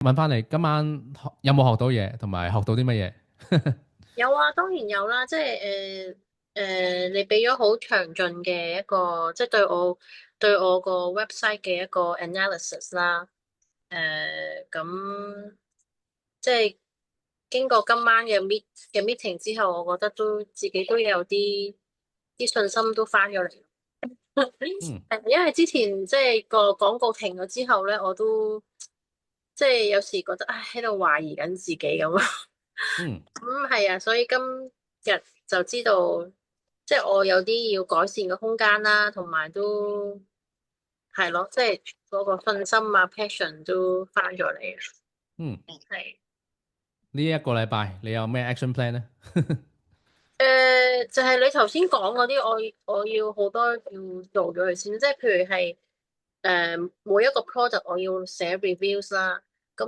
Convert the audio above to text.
問翻你今晚有冇學到嘢，同埋學到啲乜嘢？有啊，當然有啦，即係你俾咗好詳盡嘅一個，即係對我個 website 嘅一個 analysis 啦。咁即係經過今晚嘅 meeting 之後，我覺得自己都有啲信心都翻咗嚟。嗯因為之前即係個廣告停咗之後咧，我都即係有時覺得唉喺度懷疑緊自己咁。嗯，咁係啊，所以今日就知道，即係我有啲要改善嘅空間啦，同埋都係咯，即係嗰個信心啊，passion 都翻咗嚟啊。嗯，係呢一個禮拜你有咩 action plan 咧？就係你頭先講嗰啲，我要好多要做咗佢先，即係譬如係每一個 product 我要寫 reviews 啦。